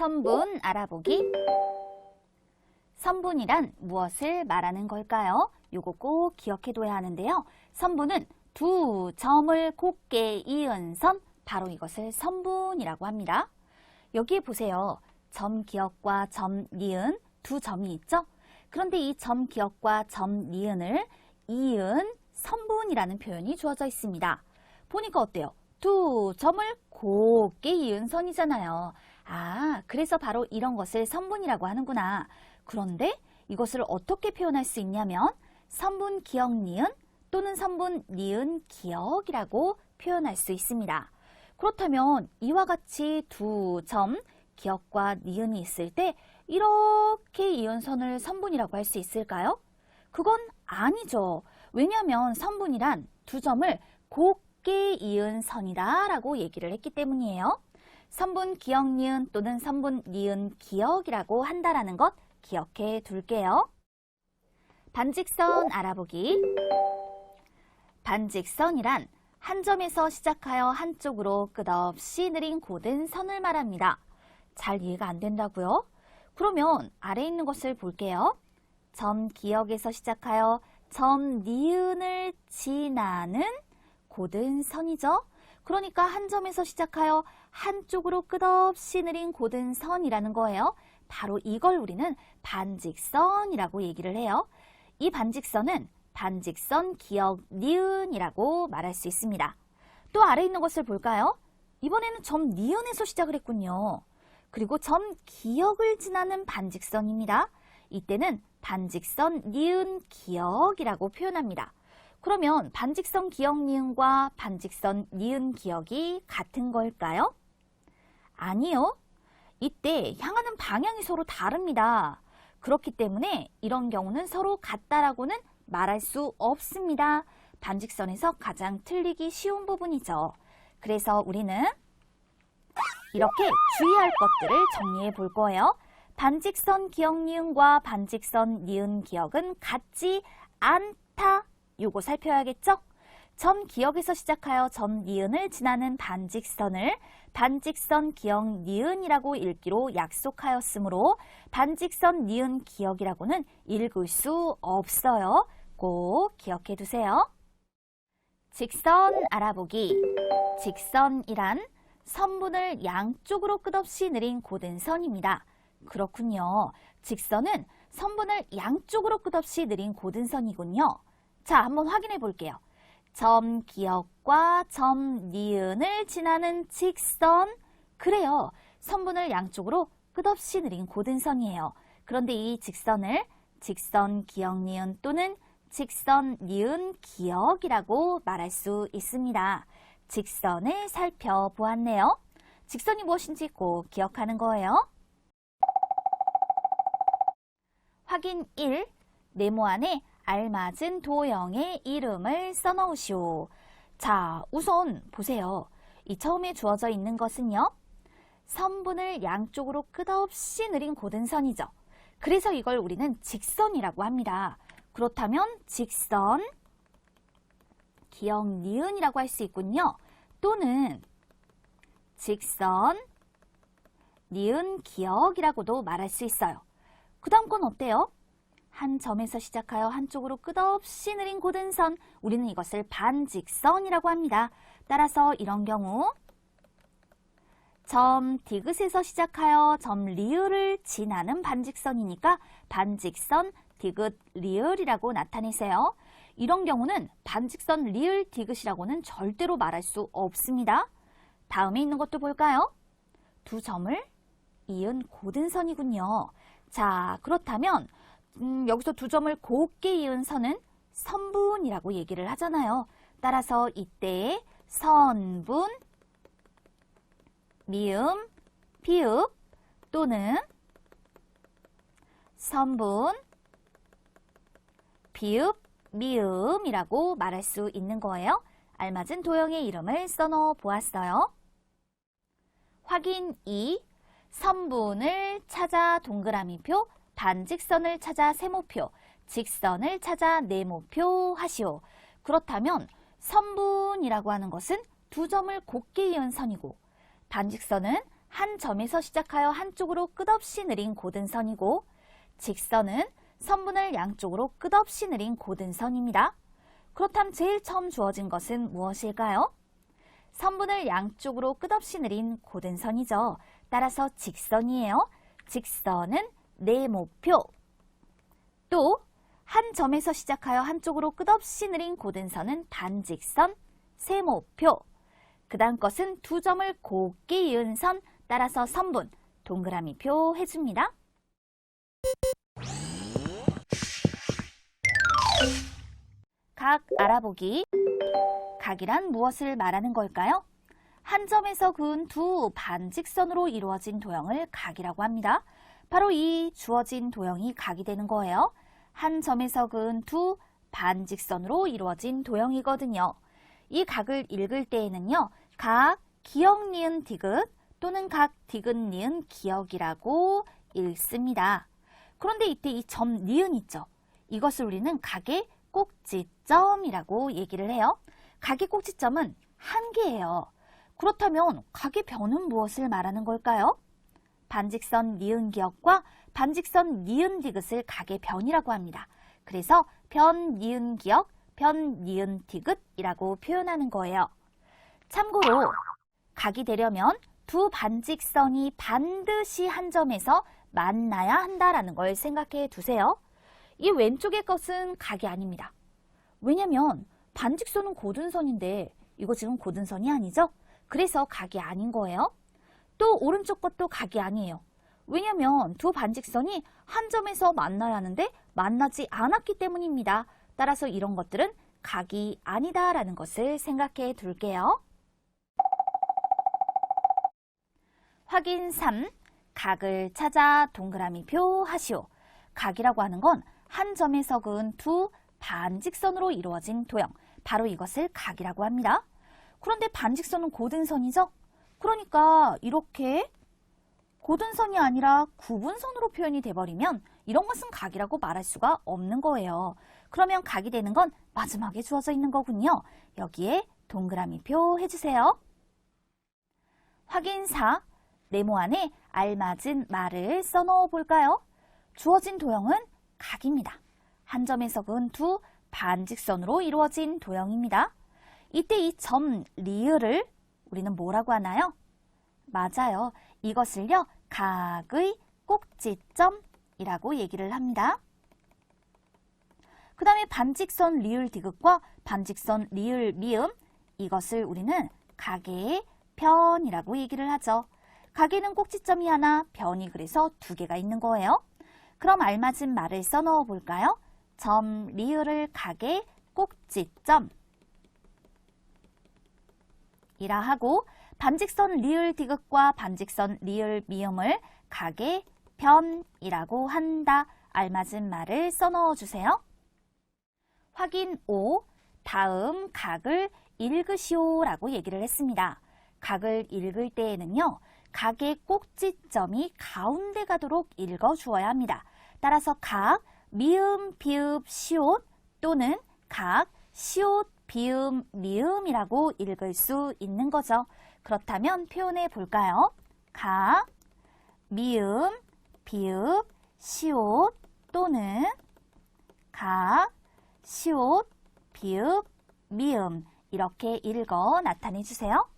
선분 알아보기. 선분이란 무엇을 말하는 걸까요? 요거 꼭 기억해둬야 하는데요. 선분은 두 점을 곱게 이은 선, 바로 이것을 선분이라고 합니다. 여기에 보세요. 점 기억과 점 니은 두 점이 있죠? 그런데 이 점 기억과 점 니은을 이은 선분이라는 표현이 주어져 있습니다. 보니까 어때요? 두 점을 곱게 이은 선이잖아요. 아, 그래서 바로 이런 것을 선분이라고 하는구나. 그런데 이것을 어떻게 표현할 수 있냐면 선분 기억 니은 또는 선분 니은 기억이라고 표현할 수 있습니다. 그렇다면 이와 같이 두 점 기억과 니은이 있을 때 이렇게 이은 선을 선분이라고 할 수 있을까요? 그건 아니죠. 왜냐하면 선분이란 두 점을 곱게 이은 선이다 라고 얘기를 했기 때문이에요. 선분 기억 니은 또는 선분 니은 기억이라고 한다라는 것 기억해 둘게요. 반직선 알아보기. 반직선이란 한 점에서 시작하여 한쪽으로 끝없이 느린 곧은 선을 말합니다. 잘 이해가 안 된다고요? 그러면 아래에 있는 것을 볼게요. 점 기억에서 시작하여 점 니은을 지나는 곧은 선이죠. 그러니까 한 점에서 시작하여 한쪽으로 끝없이 느린 곧은 선이라는 거예요. 바로 이걸 우리는 반직선이라고 얘기를 해요. 이 반직선은 반직선 기억 니은이라고 말할 수 있습니다. 또 아래에 있는 것을 볼까요? 이번에는 점 니은에서 시작을 했군요. 그리고 점 기억을 지나는 반직선입니다. 이때는 반직선 니은 기억이라고 표현합니다. 그러면 반직선 기억 니은과 반직선 니은 기억이 같은 걸까요? 아니요. 이때 향하는 방향이 서로 다릅니다. 그렇기 때문에 이런 경우는 서로 같다라고는 말할 수 없습니다. 반직선에서 가장 틀리기 쉬운 부분이죠. 그래서 우리는 이렇게 주의할 것들을 정리해 볼 거예요. 반직선 기억 니은과 반직선 니은 기억은 같지 않다. 요거 살펴야겠죠? 점 기억에서 시작하여 점 니은을 지나는 반직선을 반직선 기억 니은이라고 읽기로 약속하였으므로 반직선 니은 기억이라고는 읽을 수 없어요. 꼭 기억해 두세요. 직선 알아보기. 직선이란 선분을 양쪽으로 끝없이 느린 곧은 선입니다. 그렇군요. 직선은 선분을 양쪽으로 끝없이 느린 곧은 선이군요. 자, 한번 확인해 볼게요. 점 기억과 점 니은을 지나는 직선. 그래요. 선분을 양쪽으로 끝없이 느린 곧은 선이에요. 그런데 이 직선을 직선 기억 니은 또는 직선 니은 기억이라고 말할 수 있습니다. 직선을 살펴보았네요. 직선이 무엇인지 꼭 기억하는 거예요. 확인 1. 네모 안에 알맞은 도형의 이름을 써넣으시오. 자, 우선 보세요. 이 처음에 주어져 있는 것은요. 선분을 양쪽으로 끝없이 느린 곧은 선이죠. 그래서 이걸 우리는 직선이라고 합니다. 그렇다면 직선, 기억 니은이라고 할 수 있군요. 또는 직선, 니은 기억이라고도 말할 수 있어요. 그 다음 건 어때요? 한 점에서 시작하여 한쪽으로 끝없이 느린 곧은 선, 우리는 이것을 반직선이라고 합니다. 따라서 이런 경우 점 디귿에서 시작하여 점 리을을 지나는 반직선이니까 반직선 디귿 리을이라고 나타내세요. 이런 경우는 반직선 리을 디귿이라고는 절대로 말할 수 없습니다. 다음에 있는 것도 볼까요? 두 점을 이은 곧은 선이군요. 자, 그렇다면 여기서 두 점을 곱게 이은 선은 선분이라고 얘기를 하잖아요. 따라서 이때 선분, 미음, 비읍 또는 선분, 비읍, 미음이라고 말할 수 있는 거예요. 알맞은 도형의 이름을 써넣어 보았어요. 확인 2. 선분을 찾아 동그라미표, 반직선을 찾아 세모표, 직선을 찾아 네모표 하시오. 그렇다면 선분이라고 하는 것은 두 점을 곱게 이은 선이고 반직선은 한 점에서 시작하여 한쪽으로 끝없이 느린 고든선이고 직선은 선분을 양쪽으로 끝없이 느린 고든선입니다. 그렇다면 제일 처음 주어진 것은 무엇일까요? 선분을 양쪽으로 끝없이 느린 고든선이죠. 따라서 직선이에요. 직선은 네모표. 또 한 점에서 시작하여 한쪽으로 끝없이 느린 고든선은 반직선, 세모표. 그 다음 것은 두 점을 곱게 이은 선, 따라서 선분, 동그라미표 해줍니다. 각 알아보기. 각이란 무엇을 말하는 걸까요? 한 점에서 그은 두 반직선으로 이루어진 도형을 각이라고 합니다. 바로 이 주어진 도형이 각이 되는 거예요. 한 점에서 그은 두 반직선으로 이루어진 도형이거든요. 이 각을 읽을 때에는요, 각 기역 니은 디귿 또는 각 디귿 니은 기역이라고 읽습니다. 그런데 이때 이 점 니은 있죠? 이것을 우리는 각의 꼭지점이라고 얘기를 해요. 각의 꼭지점은 한 개예요. 그렇다면 각의 변은 무엇을 말하는 걸까요? 반직선 니은 기역과 반직선 니은 디귿을 각의 변이라고 합니다. 그래서 변 니은 기역, 변 니은 디귿이라고 표현하는 거예요. 참고로 각이 되려면 두 반직선이 반드시 한 점에서 만나야 한다라는 걸 생각해 두세요. 이 왼쪽의 것은 각이 아닙니다. 왜냐면 반직선은 고든선인데 이거 지금 고든선이 아니죠? 그래서 각이 아닌 거예요. 또 오른쪽 것도 각이 아니에요. 왜냐면 두 반직선이 한 점에서 만나야 하는데 만나지 않았기 때문입니다. 따라서 이런 것들은 각이 아니다라는 것을 생각해 둘게요. 확인 3. 각을 찾아 동그라미표 하시오. 각이라고 하는 건 한 점에서 그은 두 반직선으로 이루어진 도형, 바로 이것을 각이라고 합니다. 그런데 반직선은 고든선이죠? 그러니까 이렇게 고든선이 아니라 구분선으로 표현이 돼버리면 이런 것은 각이라고 말할 수가 없는 거예요. 그러면 각이 되는 건 마지막에 주어져 있는 거군요. 여기에 동그라미표 해주세요. 확인 4. 네모 안에 알맞은 말을 써넣어 볼까요? 주어진 도형은 각입니다. 한 점에서 그은 두 반직선으로 이루어진 도형입니다. 이때 이 점 리을을 우리는 뭐라고 하나요? 맞아요. 이것을요, 각의 꼭지점이라고 얘기를 합니다. 그 다음에 반직선 리을 디귿과 반직선 리을 미음, 이것을 우리는 각의 변이라고 얘기를 하죠. 각에는 꼭지점이 하나, 변이 그래서 두 개가 있는 거예요. 그럼 알맞은 말을 써넣어 볼까요? 점 리을을 각의 꼭지점 이라 하고 반직선 리을 디귿과 반직선 리을 미음을 각의 변이라고 한다. 알맞은 말을 써넣어 주세요. 확인 5. 다음 각을 읽으시오 라고 얘기를 했습니다. 각을 읽을 때에는요, 각의 꼭지점이 가운데 가도록 읽어주어야 합니다. 따라서 각, 미음, 비읍, 시옷 또는 각, 시옷, 비음, 미음이라고 읽을 수 있는 거죠. 그렇다면 표현해 볼까요? 각, 미음, 비읍, 시옷 또는 각, 시옷, 비읍, 미음 이렇게 읽어 나타내 주세요.